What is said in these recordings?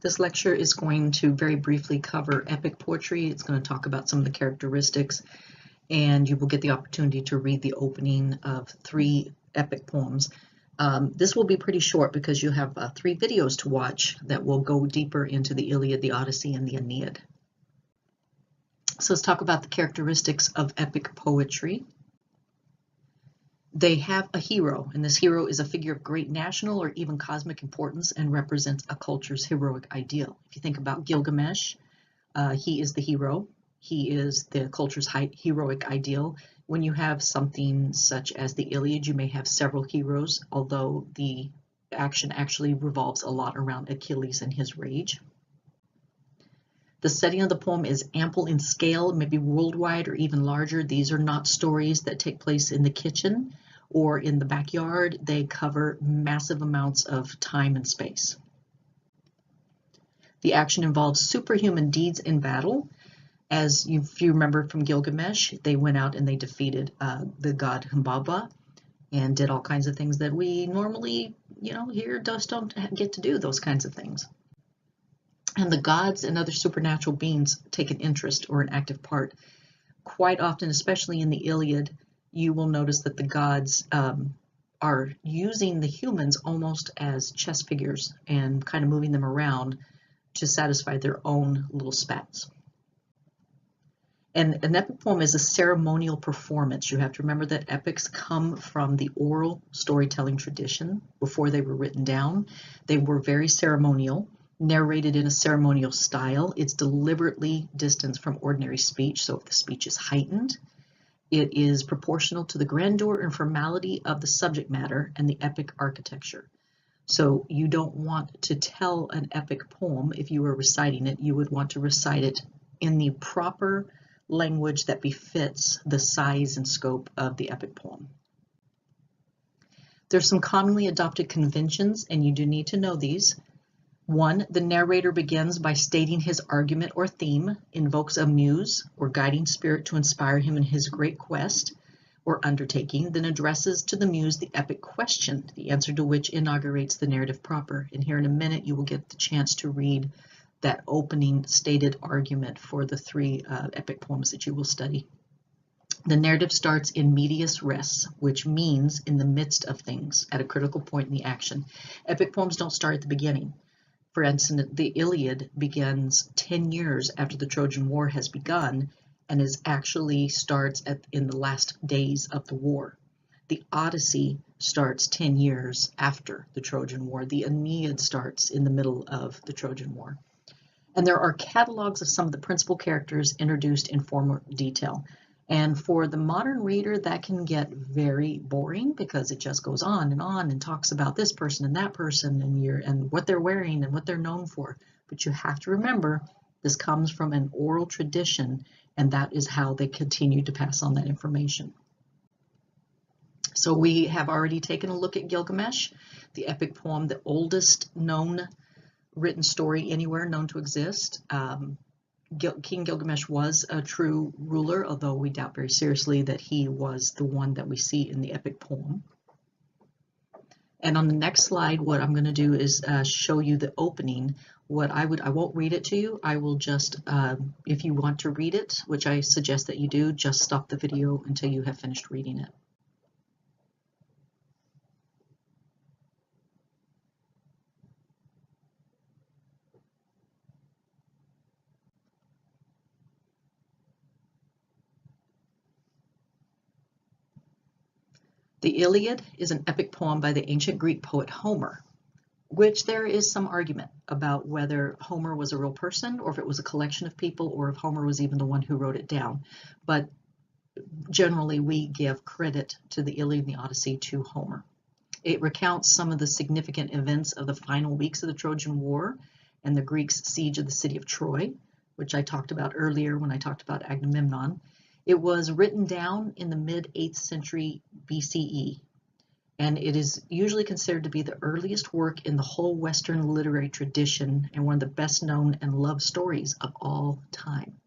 This lecture is going to very briefly cover epic poetry. It's going to talk about some of the characteristics, and you will get the opportunity to read the opening of 3 epic poems. This will be pretty short because you have 3 videos to watch that will go deeper into the Iliad, the Odyssey, and the Aeneid. So let's talk about the characteristics of epic poetry. They have a hero, and this hero is a figure of great national or even cosmic importance and represents a culture's heroic ideal. If you think about Gilgamesh, he is the hero. He is the culture's heroic ideal. When you have something such as the Iliad, you may have several heroes, although the action actually revolves a lot around Achilles and his rage. The setting of the poem is ample in scale, maybe worldwide or even larger. These are not stories that take place in the kitchen or in the backyard. They cover massive amounts of time and space. The action involves superhuman deeds in battle. If you remember from Gilgamesh, they went out and they defeated the god Humbaba and did all kinds of things that we normally, here just don't get to do those kinds of things. And the gods and other supernatural beings take an interest or an active part. Quite often, especially in the Iliad, you will notice that the gods are using the humans almost as chess figures and kind of moving them around to satisfy their own little spats. And an epic poem is a ceremonial performance. You have to remember that epics come from the oral storytelling tradition before they were written down. They were very ceremonial, narrated in a ceremonial style. It's deliberately distanced from ordinary speech, so if the speech is heightened, it is proportional to the grandeur and formality of the subject matter and the epic architecture. So you don't want to tell an epic poem. If you were reciting it, you would want to recite it in the proper language that befits the size and scope of the epic poem. There's some commonly adopted conventions, and you do need to know these. 1, the narrator begins by stating his argument or theme, invokes a muse or guiding spirit to inspire him in his great quest or undertaking, then addresses to the muse the epic question, the answer to which inaugurates the narrative proper. And here in a minute, you will get the chance to read that opening stated argument for the 3 epic poems that you will study. The narrative starts in medias res, which means in the midst of things, at a critical point in the action. Epic poems don't start at the beginning. For instance, the Iliad begins 10 years after the Trojan War has begun and actually starts in the last days of the war. The Odyssey starts 10 years after the Trojan War. The Aeneid starts in the middle of the Trojan War. And there are catalogs of some of the principal characters introduced in formal detail. And for the modern reader, that can get very boring because it just goes on and talks about this person and that person and what they're wearing and what they're known for. But you have to remember, this comes from an oral tradition, and that is how they continue to pass on that information. So we have already taken a look at Gilgamesh, the epic poem, the oldest known written story anywhere known to exist. King Gilgamesh was a true ruler, although we doubt very seriously that he was the one that we see in the epic poem. And on the next slide, what I'm going to do is show you the opening. I won't read it to you. I will just, if you want to read it, which I suggest that you do, just stop the video until you have finished reading it. The Iliad is an epic poem by the ancient Greek poet Homer, which there is some argument about whether Homer was a real person or if it was a collection of people or if Homer was even the one who wrote it down. But generally, we give credit to the Iliad and the Odyssey to Homer. It recounts some of the significant events of the final weeks of the Trojan War and the Greeks' siege of the city of Troy, which I talked about earlier when I talked about Agamemnon. It was written down in the mid-8th century BCE, and it is usually considered to be the earliest work in the whole Western literary tradition and one of the best known and loved stories of all time.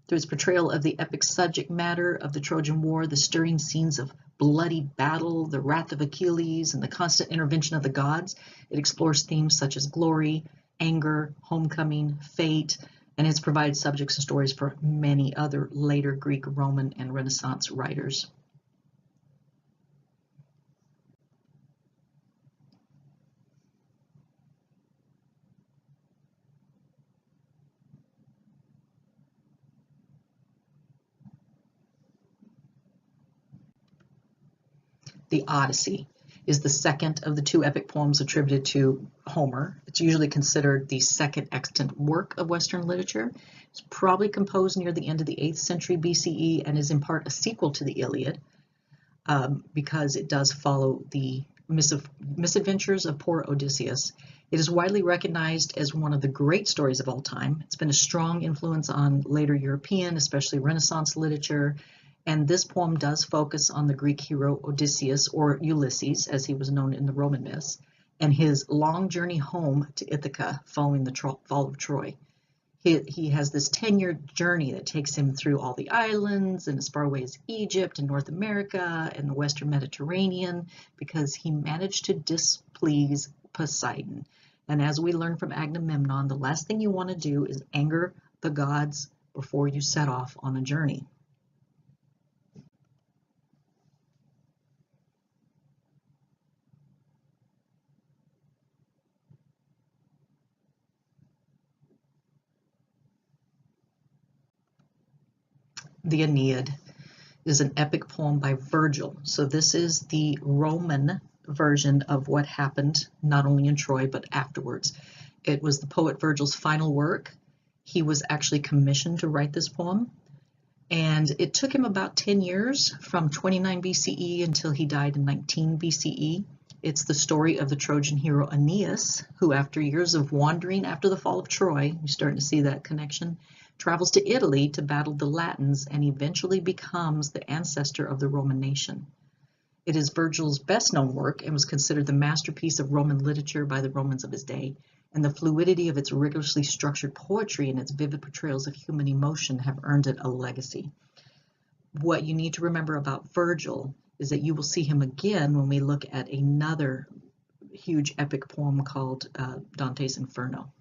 Through its portrayal of the epic subject matter of the Trojan War, the stirring scenes of bloody battle, the wrath of Achilles, and the constant intervention of the gods, it explores themes such as glory, anger, homecoming, fate, and has provided subjects and stories for many other later Greek, Roman, and Renaissance writers. The Odyssey is the second of the two epic poems attributed to Homer. It's usually considered the second extant work of Western literature. It's probably composed near the end of the 8th century BCE and is in part a sequel to the Iliad, because it does follow the misadventures of poor Odysseus. It is widely recognized as one of the great stories of all time. It's been a strong influence on later European, especially Renaissance literature. And this poem does focus on the Greek hero Odysseus, or Ulysses, as he was known in the Roman myths, and his long journey home to Ithaca following the fall of Troy. He has this 10-year journey that takes him through all the islands and as far away as Egypt and North America and the Western Mediterranean, because he managed to displease Poseidon. And as we learn from Agamemnon, the last thing you want to do is anger the gods before you set off on a journey. The Aeneid is an epic poem by Virgil. So this is the Roman version of what happened not only in Troy, but afterwards. It was the poet Virgil's final work. He was actually commissioned to write this poem. And it took him about 10 years from 29 BCE until he died in 19 BCE. It's the story of the Trojan hero Aeneas, who after years of wandering after the fall of Troy, you're starting to see that connection, travels to Italy to battle the Latins and eventually becomes the ancestor of the Roman nation. It is Virgil's best-known work and was considered the masterpiece of Roman literature by the Romans of his day, and the fluidity of its rigorously structured poetry and its vivid portrayals of human emotion have earned it a legacy. What you need to remember about Virgil is that you will see him again when we look at another huge epic poem called Dante's Inferno.